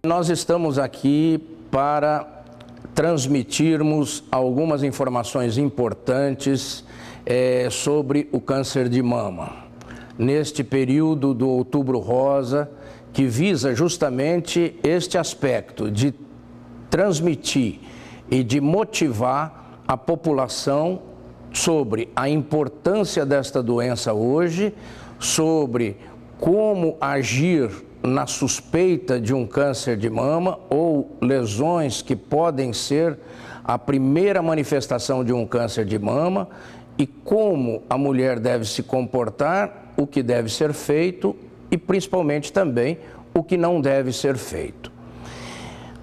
Nós estamos aqui para transmitirmos algumas informações importantes sobre o câncer de mama, neste período do Outubro Rosa, que visa justamente este aspecto de transmitir e de motivar a população sobre a importância desta doença hoje, sobre como agir na suspeita de um câncer de mama ou lesões que podem ser a primeira manifestação de um câncer de mama e como a mulher deve se comportar, o que deve ser feito e principalmente também o que não deve ser feito.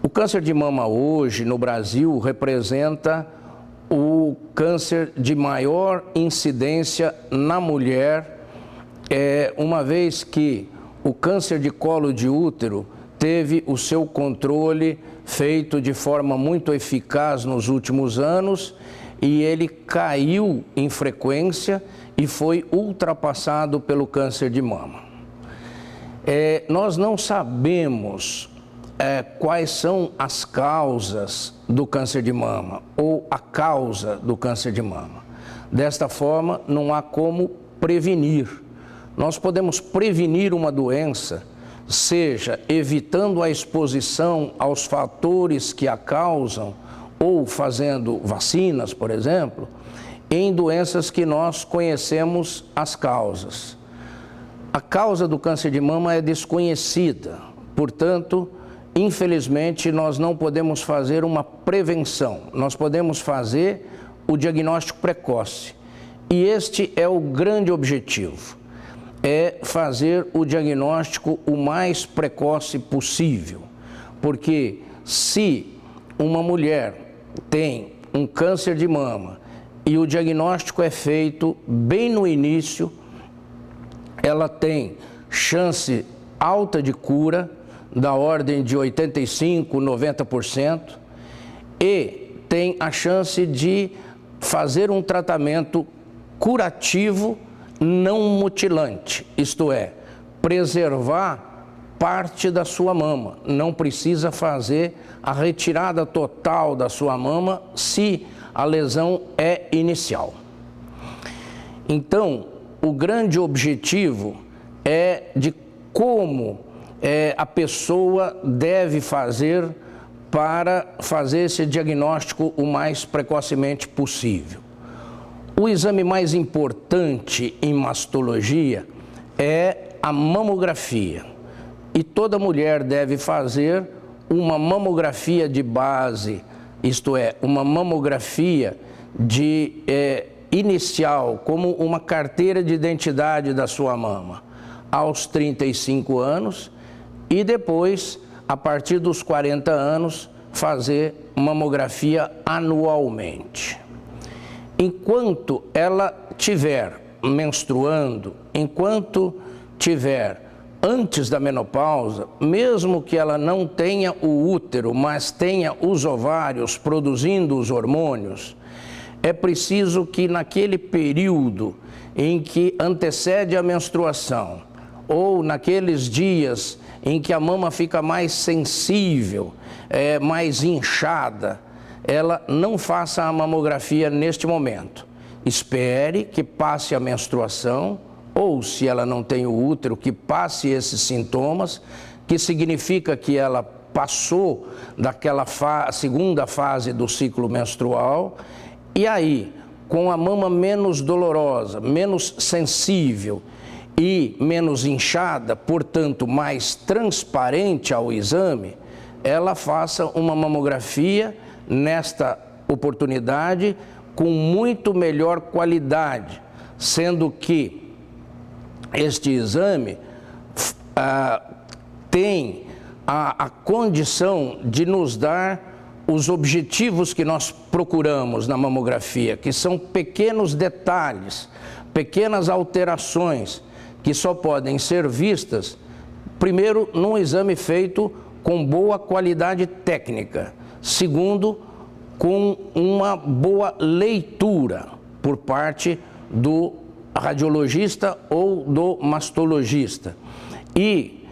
O câncer de mama hoje no Brasil representa o câncer de maior incidência na mulher, uma vez que o câncer de colo de útero teve o seu controle feito de forma muito eficaz nos últimos anos e ele caiu em frequência e foi ultrapassado pelo câncer de mama. Nós não sabemos quais são as causas do câncer de mama ou a causa do câncer de mama. Desta forma, não há como prevenir. Nós podemos prevenir uma doença, seja evitando a exposição aos fatores que a causam ou fazendo vacinas, por exemplo, em doenças que nós conhecemos as causas. A causa do câncer de mama é desconhecida, portanto, infelizmente, nós não podemos fazer uma prevenção, nós podemos fazer o diagnóstico precoce. E este é o grande objetivo, é fazer o diagnóstico o mais precoce possível. Porque se uma mulher tem um câncer de mama e o diagnóstico é feito bem no início, ela tem chance alta de cura, da ordem de 85%, 90%, e tem a chance de fazer um tratamento curativo não mutilante, isto é, preservar parte da sua mama. Não precisa fazer a retirada total da sua mama se a lesão é inicial. Então, o grande objetivo é de como a pessoa deve fazer para fazer esse diagnóstico o mais precocemente possível. O exame mais importante em mastologia é a mamografia. E toda mulher deve fazer uma mamografia de base, isto é, uma mamografia inicial, como uma carteira de identidade da sua mama, aos 35 anos, e depois, a partir dos 40 anos, fazer mamografia anualmente. Enquanto ela estiver menstruando, enquanto estiver antes da menopausa, mesmo que ela não tenha o útero, mas tenha os ovários produzindo os hormônios, é preciso que naquele período em que antecede a menstruação, ou naqueles dias em que a mama fica mais sensível, mais inchada, ela não faça a mamografia neste momento. Espere que passe a menstruação, ou se ela não tem o útero, que passe esses sintomas, que significa que ela passou daquela segunda fase do ciclo menstrual, e aí, com a mama menos dolorosa, menos sensível e menos inchada, portanto mais transparente ao exame, ela faça uma mamografia nesta oportunidade com muito melhor qualidade, sendo que este exame tem a condição de nos dar os objetivos que nós procuramos na mamografia, que são pequenos detalhes, pequenas alterações, que só podem ser vistas, primeiro, num exame feito com boa qualidade técnica, segundo, com uma boa leitura por parte do radiologista ou do mastologista. E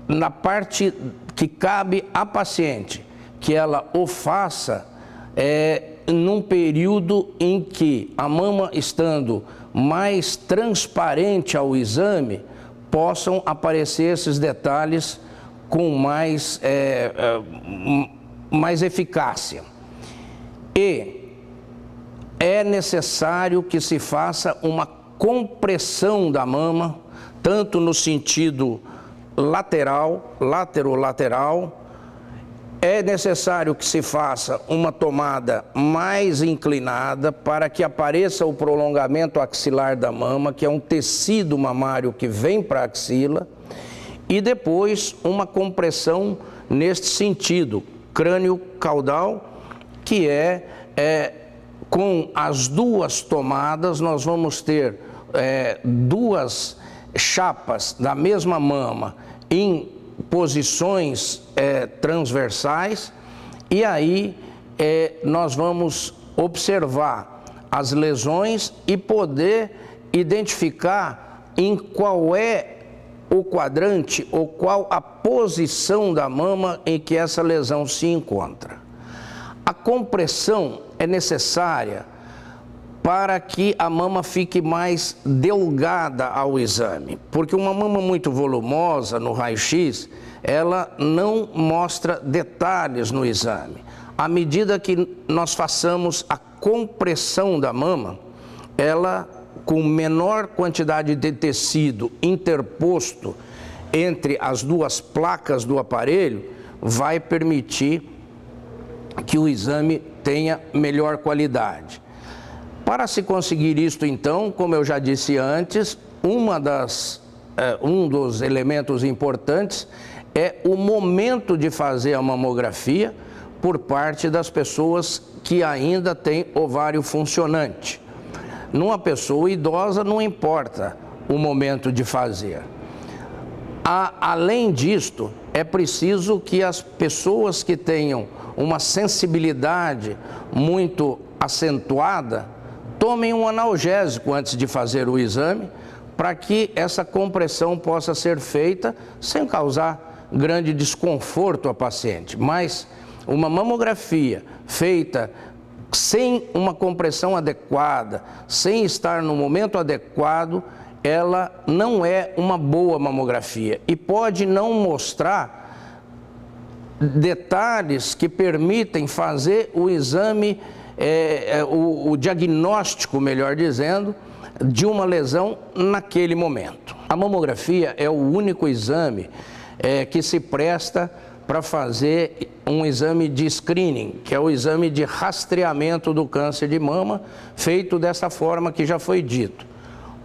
na parte que cabe à paciente que ela o faça num período em que a mama estando mais transparente ao exame, possam aparecer esses detalhes com mais eficácia. E é necessário que se faça uma compressão da mama, tanto no sentido lateral, lateral, é necessário que se faça uma tomada mais inclinada para que apareça o prolongamento axilar da mama, que é um tecido mamário que vem para a axila, e depois uma compressão neste sentido, crânio-caudal, que com as duas tomadas nós vamos ter duas chapas da mesma mama em posições transversais, e aí nós vamos observar as lesões e poder identificar em qual é o quadrante ou qual a posição da mama em que essa lesão se encontra. A compressão é necessária para que a mama fique mais delgada ao exame, porque uma mama muito volumosa no raio-x, ela não mostra detalhes no exame. À medida que nós façamos a compressão da mama, ela, com menor quantidade de tecido interposto entre as duas placas do aparelho, vai permitir que o exame tenha melhor qualidade. Para se conseguir isto, então, como eu já disse antes, um dos elementos importantes é o momento de fazer a mamografia por parte das pessoas que ainda têm ovário funcionante. Numa pessoa idosa não importa o momento de fazer. Além disto, é preciso que as pessoas que tenham uma sensibilidade muito acentuada tomem um analgésico antes de fazer o exame, para que essa compressão possa ser feita sem causar grande desconforto à paciente. Mas uma mamografia feita sem uma compressão adequada, sem estar no momento adequado, ela não é uma boa mamografia e pode não mostrar detalhes que permitem fazer o exame, o diagnóstico, melhor dizendo, de uma lesão naquele momento. A mamografia é o único exame que se presta para fazer um exame de screening, que é o exame de rastreamento do câncer de mama, feito dessa forma que já foi dito.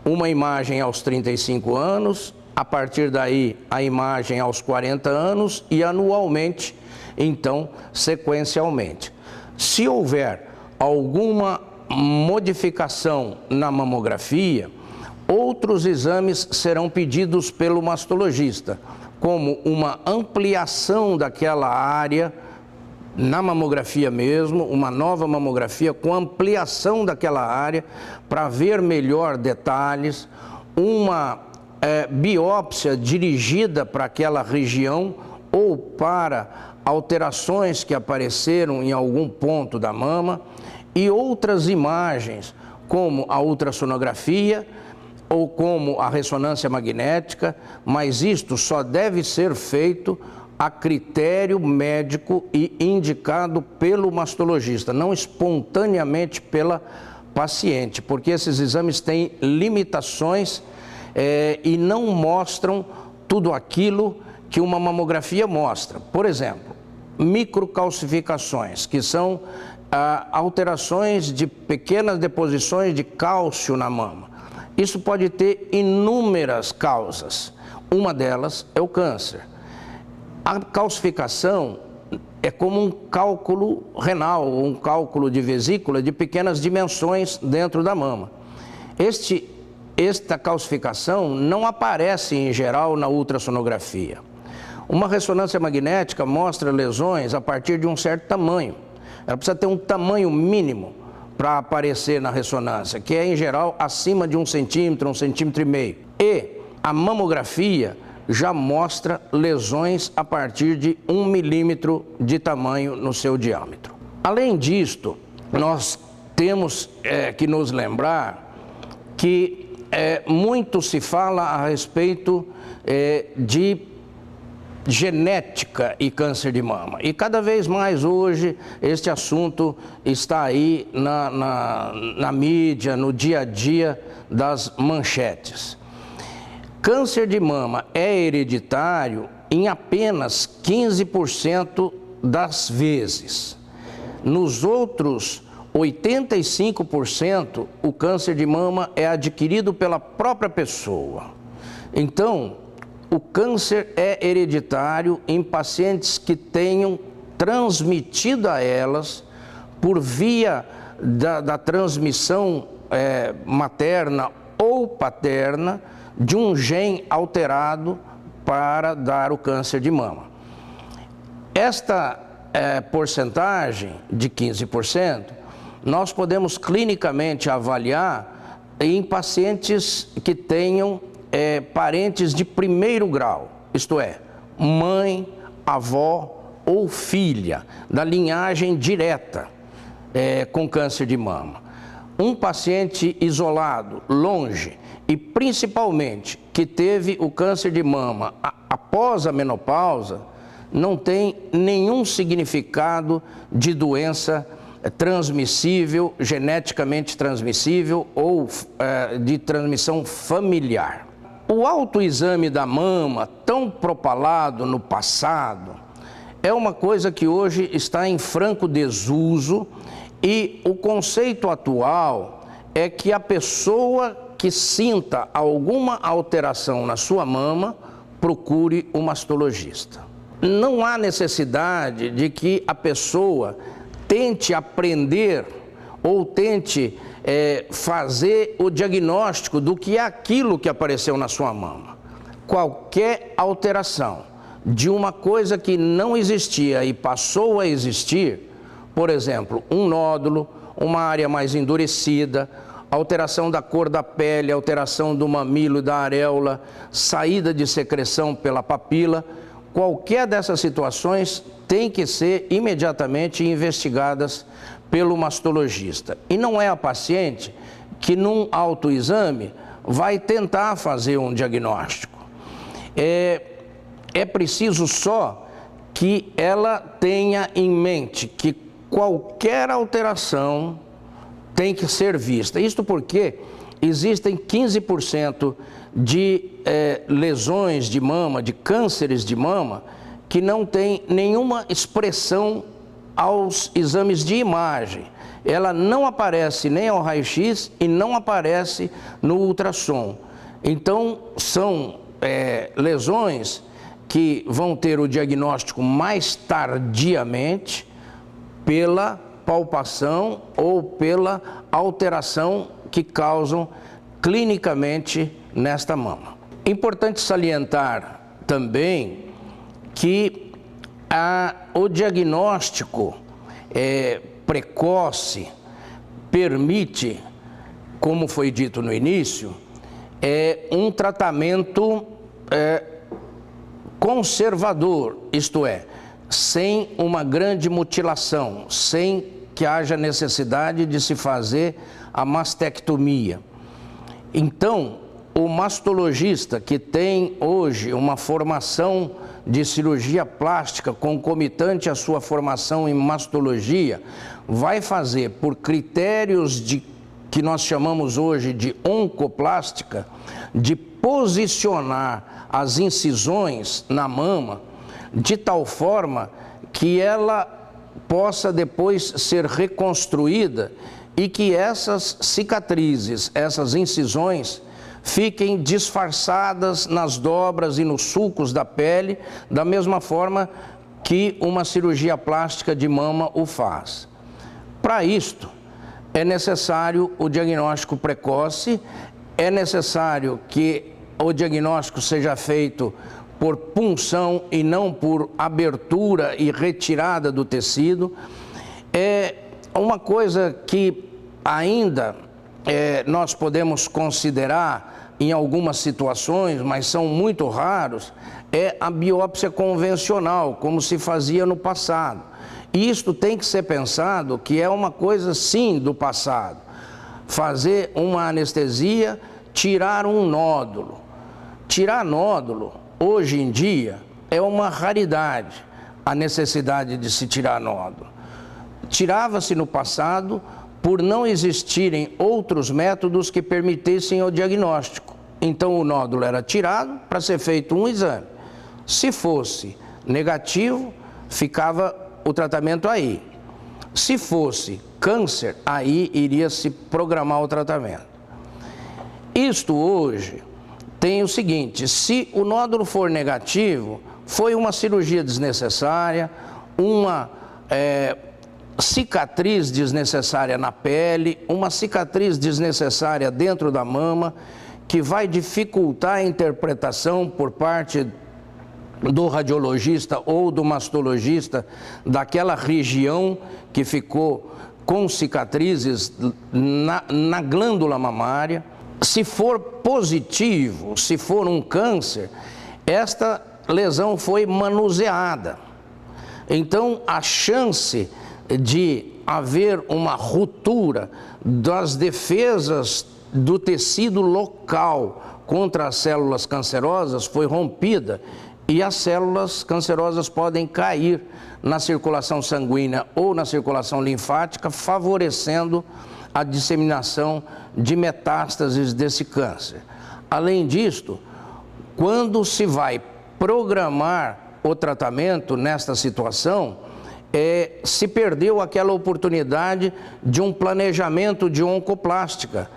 Uma imagem aos 35 anos, a partir daí a imagem aos 40 anos e anualmente, então, sequencialmente. Se houver alguma modificação na mamografia, outros exames serão pedidos pelo mastologista, como uma ampliação daquela área na mamografia mesmo, uma nova mamografia com ampliação daquela área para ver melhor detalhes, uma biópsia dirigida para aquela região ou para alterações que apareceram em algum ponto da mama, e outras imagens, como a ultrassonografia ou como a ressonância magnética, mas isto só deve ser feito a critério médico e indicado pelo mastologista, não espontaneamente pela paciente, porque esses exames têm limitações e não mostram tudo aquilo que uma mamografia mostra. Por exemplo, microcalcificações, que são alterações de pequenas deposições de cálcio na mama. Isso pode ter inúmeras causas. Uma delas é o câncer. A calcificação é como um cálculo renal, ou um cálculo de vesícula de pequenas dimensões dentro da mama. Esta calcificação não aparece em geral na ultrassonografia. Uma ressonância magnética mostra lesões a partir de um certo tamanho. Ela precisa ter um tamanho mínimo para aparecer na ressonância, que é em geral acima de 1 centímetro, 1,5 centímetros. E a mamografia já mostra lesões a partir de 1 milímetro de tamanho no seu diâmetro. Além disto, nós temos que nos lembrar que muito se fala a respeito de genética e câncer de mama. E cada vez mais hoje este assunto está aí na mídia, no dia a dia das manchetes. Câncer de mama é hereditário em apenas 15% das vezes. Nos outros 85%, o câncer de mama é adquirido pela própria pessoa. Então, o câncer é hereditário em pacientes que tenham transmitido a elas, por via da transmissão materna ou paterna, de um gene alterado para dar o câncer de mama. Esta porcentagem de 15%, nós podemos clinicamente avaliar em pacientes que tenham parentes de primeiro grau, isto é, mãe, avó ou filha, da linhagem direta com câncer de mama. Um paciente isolado, longe, e principalmente que teve o câncer de mama após a menopausa, não tem nenhum significado de doença transmissível, geneticamente transmissível ou de transmissão familiar. O autoexame da mama, tão propalado no passado, é uma coisa que hoje está em franco desuso, e o conceito atual é que a pessoa que sinta alguma alteração na sua mama procure um mastologista. Não há necessidade de que a pessoa tente aprender ou tente fazer o diagnóstico do que é aquilo que apareceu na sua mama. Qualquer alteração de uma coisa que não existia e passou a existir, por exemplo, um nódulo, uma área mais endurecida, alteração da cor da pele, alteração do mamilo e da areola, saída de secreção pela papila, qualquer dessas situações tem que ser imediatamente investigadas pelo mastologista. E não é a paciente que num autoexame vai tentar fazer um diagnóstico. É preciso só que ela tenha em mente que qualquer alteração tem que ser vista. Isto porque existem 15% de lesões de mama, de cânceres de mama, que não tem nenhuma expressão aos exames de imagem. Ela não aparece nem ao raio-x e não aparece no ultrassom. Então, são lesões que vão ter o diagnóstico mais tardiamente pela palpação ou pela alteração que causam clinicamente nesta mama. Importante salientar também que o diagnóstico precoce permite, como foi dito no início, um tratamento conservador, isto é, sem uma grande mutilação, sem que haja necessidade de se fazer a mastectomia. Então, o mastologista que tem hoje uma formação de cirurgia plástica concomitante à sua formação em mastologia, vai fazer por critérios que nós chamamos hoje de oncoplástica, de posicionar as incisões na mama de tal forma que ela possa depois ser reconstruída e que essas cicatrizes, essas incisões, fiquem disfarçadas nas dobras e nos sulcos da pele, da mesma forma que uma cirurgia plástica de mama o faz. Para isto, é necessário o diagnóstico precoce, é necessário que o diagnóstico seja feito por punção e não por abertura e retirada do tecido. É uma coisa que ainda nós podemos considerar em algumas situações, mas são muito raros, é a biópsia convencional, como se fazia no passado. E isto tem que ser pensado que é uma coisa, sim, do passado. Fazer uma anestesia, tirar um nódulo. Tirar nódulo, hoje em dia, é uma raridade, a necessidade de se tirar nódulo. Tirava-se no passado por não existirem outros métodos que permitissem o diagnóstico. Então o nódulo era tirado para ser feito um exame. Se fosse negativo, ficava o tratamento aí. Se fosse câncer, aí iria se programar o tratamento. Isto hoje tem o seguinte: se o nódulo for negativo, foi uma cirurgia desnecessária, uma cicatriz desnecessária na pele, uma cicatriz desnecessária dentro da mama, que vai dificultar a interpretação por parte do radiologista ou do mastologista daquela região que ficou com cicatrizes na glândula mamária. Se for positivo, se for um câncer, esta lesão foi manuseada. Então, a chance de haver uma ruptura das defesas do tecido local contra as células cancerosas foi rompida e as células cancerosas podem cair na circulação sanguínea ou na circulação linfática, favorecendo a disseminação de metástases desse câncer. Além disto, quando se vai programar o tratamento nesta situação, se perdeu aquela oportunidade de um planejamento de oncoplástica,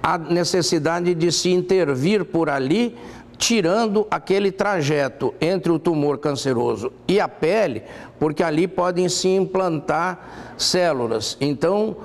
a necessidade de se intervir por ali, tirando aquele trajeto entre o tumor canceroso e a pele, porque ali podem se implantar células. Então,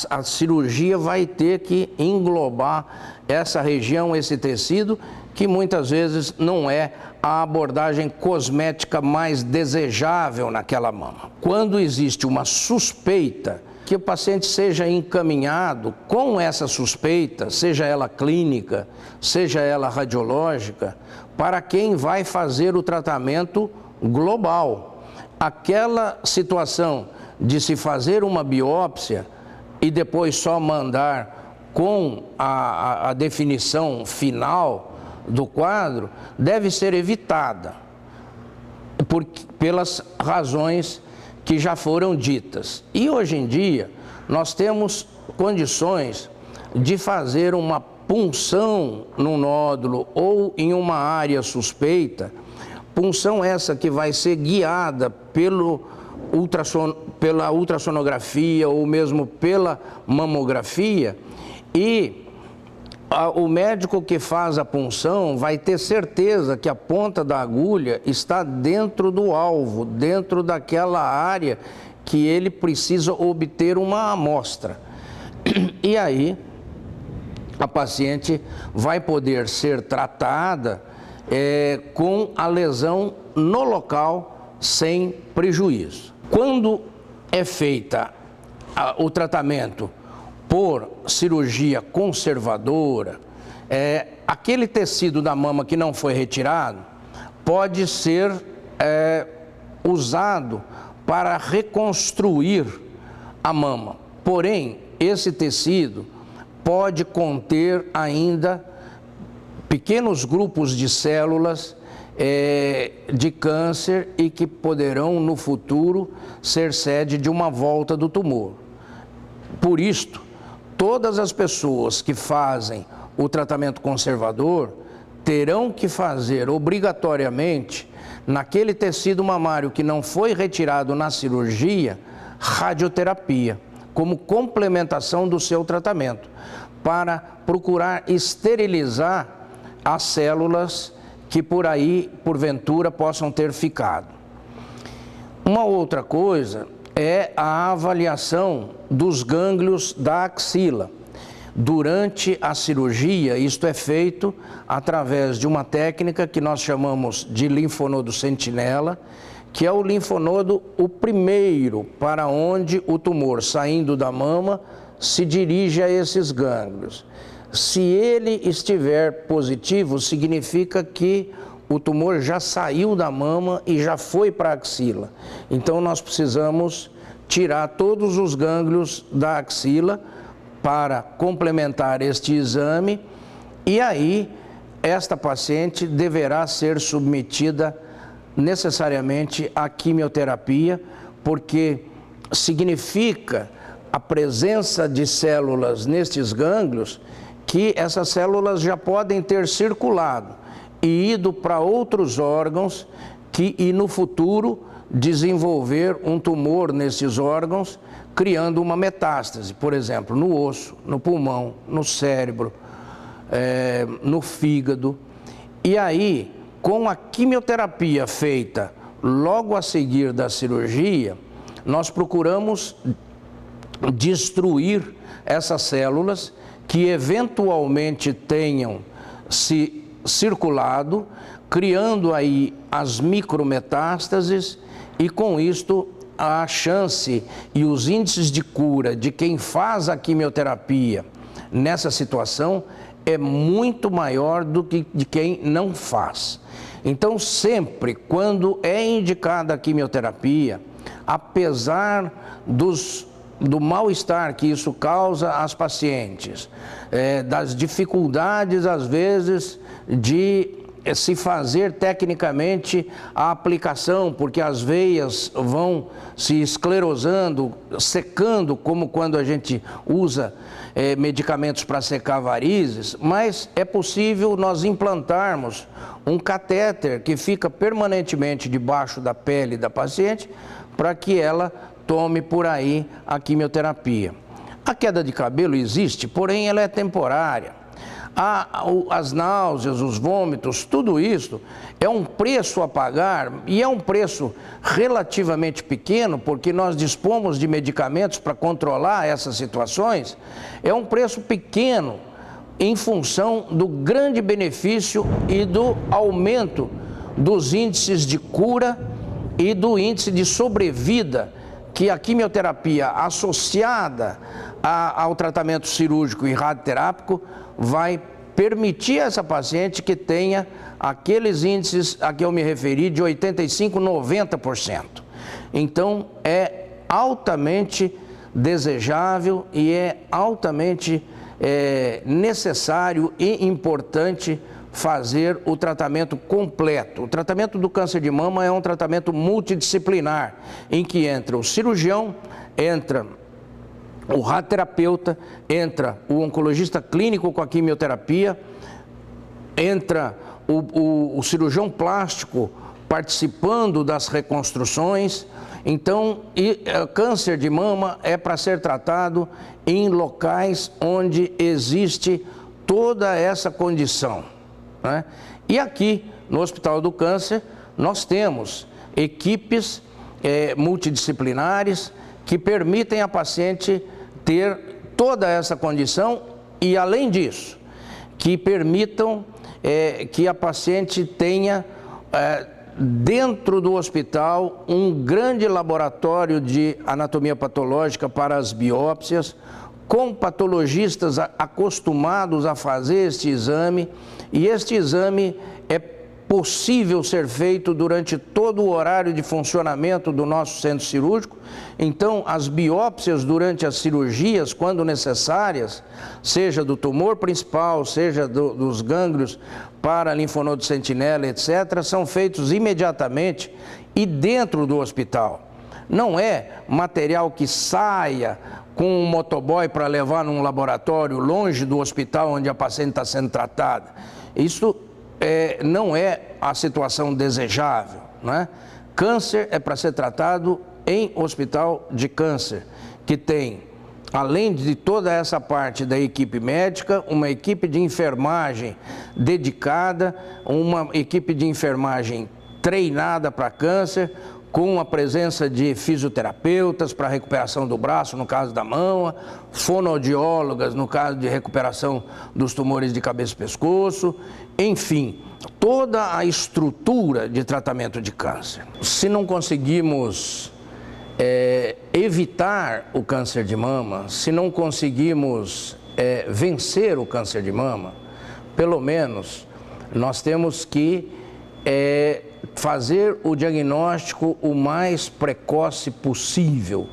a cirurgia vai ter que englobar essa região, esse tecido, que muitas vezes não é a abordagem cosmética mais desejável naquela mama. Quando existe uma suspeita, que o paciente seja encaminhado com essa suspeita, seja ela clínica, seja ela radiológica, para quem vai fazer o tratamento global. Aquela situação de se fazer uma biópsia e depois só mandar com a definição final do quadro, deve ser evitada pelas razões que já foram ditas. E hoje em dia nós temos condições de fazer uma punção no nódulo ou em uma área suspeita, punção essa que vai ser guiada pela ultrassonografia ou mesmo pela mamografia, e o médico que faz a punção vai ter certeza que a ponta da agulha está dentro do alvo, dentro daquela área que ele precisa obter uma amostra. E aí a paciente vai poder ser tratada com a lesão no local sem prejuízo. Quando é feita o tratamento por cirurgia conservadora, aquele tecido da mama que não foi retirado pode ser usado para reconstruir a mama. Porém, esse tecido pode conter ainda pequenos grupos de células de câncer e que poderão no futuro ser sede de uma volta do tumor. Por isto, todas as pessoas que fazem o tratamento conservador terão que fazer obrigatoriamente, naquele tecido mamário que não foi retirado na cirurgia, radioterapia, como complementação do seu tratamento, para procurar esterilizar as células que por aí, porventura, possam ter ficado. Uma outra coisa é a avaliação dos gânglios da axila. Durante a cirurgia, isto é feito através de uma técnica que nós chamamos de linfonodo sentinela, que é o linfonodo o primeiro para onde o tumor, saindo da mama, se dirige a esses gânglios. Se ele estiver positivo, significa que o tumor já saiu da mama e já foi para a axila. Então nós precisamos tirar todos os gânglios da axila para complementar este exame, e aí esta paciente deverá ser submetida necessariamente à quimioterapia, porque significa a presença de células nestes gânglios, que essas células já podem ter circulado e ido para outros órgãos e no futuro desenvolver um tumor nesses órgãos, criando uma metástase, por exemplo, no osso, no pulmão, no cérebro, no fígado. E aí, com a quimioterapia feita logo a seguir da cirurgia, nós procuramos destruir essas células que eventualmente tenham se circulado, criando aí as micrometástases, e com isto a chance e os índices de cura de quem faz a quimioterapia nessa situação é muito maior do que de quem não faz. Então, sempre quando é indicada a quimioterapia, apesar do mal-estar que isso causa às pacientes, das dificuldades, às vezes, de se fazer tecnicamente a aplicação, porque as veias vão se esclerosando, secando, como quando a gente usa medicamentos para secar varizes, mas é possível nós implantarmos um catéter que fica permanentemente debaixo da pele da paciente, para que ela tome por aí a quimioterapia. A queda de cabelo existe, porém ela é temporária. As náuseas, os vômitos, tudo isso é um preço a pagar, e é um preço relativamente pequeno, porque nós dispomos de medicamentos para controlar essas situações. É um preço pequeno em função do grande benefício e do aumento dos índices de cura e do índice de sobrevida que a quimioterapia associada ao tratamento cirúrgico e radioterápico vai permitir a essa paciente que tenha aqueles índices a que eu me referi de 85%, 90%. Então é altamente desejável e é altamente necessário e importante fazer o tratamento completo. O tratamento do câncer de mama é um tratamento multidisciplinar, em que entra o cirurgião, entra o radioterapeuta, entra o oncologista clínico com a quimioterapia, entra o cirurgião plástico participando das reconstruções. Então, câncer de mama é para ser tratado em locais onde existe toda essa condição, né? E aqui no Hospital do Câncer nós temos equipes multidisciplinares que permitem a paciente ter toda essa condição e, além disso, que permitam que a paciente tenha dentro do hospital um grande laboratório de anatomia patológica para as biópsias, com patologistas acostumados a fazer este exame, e este exame é possível ser feito durante todo o horário de funcionamento do nosso centro cirúrgico. Então, as biópsias durante as cirurgias, quando necessárias, seja do tumor principal, seja dos gânglios para linfonodo sentinela, etc., são feitos imediatamente e dentro do hospital. Não é material que saia com um motoboy para levar num laboratório longe do hospital onde a paciente está sendo tratada. Isso não é a situação desejável, né? Câncer é para ser tratado em hospital de câncer, que tem, além de toda essa parte da equipe médica, uma equipe de enfermagem dedicada, uma equipe de enfermagem treinada para câncer, com a presença de fisioterapeutas para recuperação do braço, no caso da mão, fonoaudiólogas, no caso de recuperação dos tumores de cabeça e pescoço, enfim, toda a estrutura de tratamento de câncer. Se não conseguimos evitar o câncer de mama, se não conseguimos vencer o câncer de mama, pelo menos nós temos que fazer o diagnóstico o mais precoce possível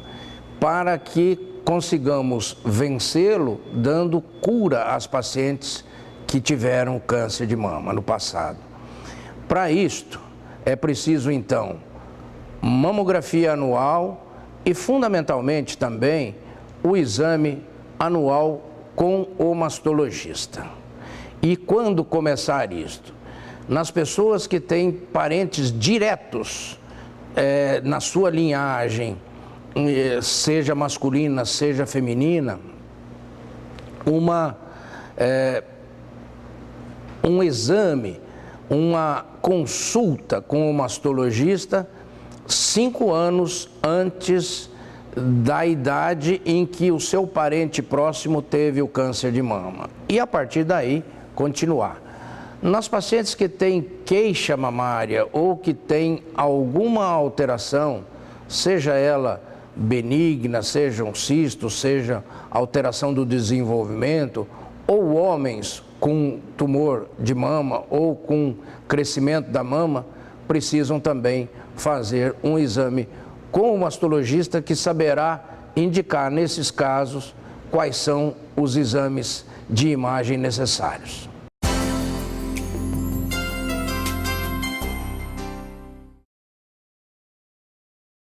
para que consigamos vencê-lo dando cura às pacientes que tiveram câncer de mama no passado. Para isto, é preciso então mamografia anual e fundamentalmente também o exame anual com o mastologista. E quando começar isto? Nas pessoas que têm parentes diretos na sua linhagem, seja masculina, seja feminina, um exame, uma consulta com o mastologista 5 anos antes da idade em que o seu parente próximo teve o câncer de mama. E a partir daí, continuar. Nas pacientes que têm queixa mamária ou que têm alguma alteração, seja ela benigna, seja um cisto, seja alteração do desenvolvimento, ou homens com tumor de mama ou com crescimento da mama, precisam também fazer um exame com o mastologista que saberá indicar nesses casos quais são os exames de imagem necessários.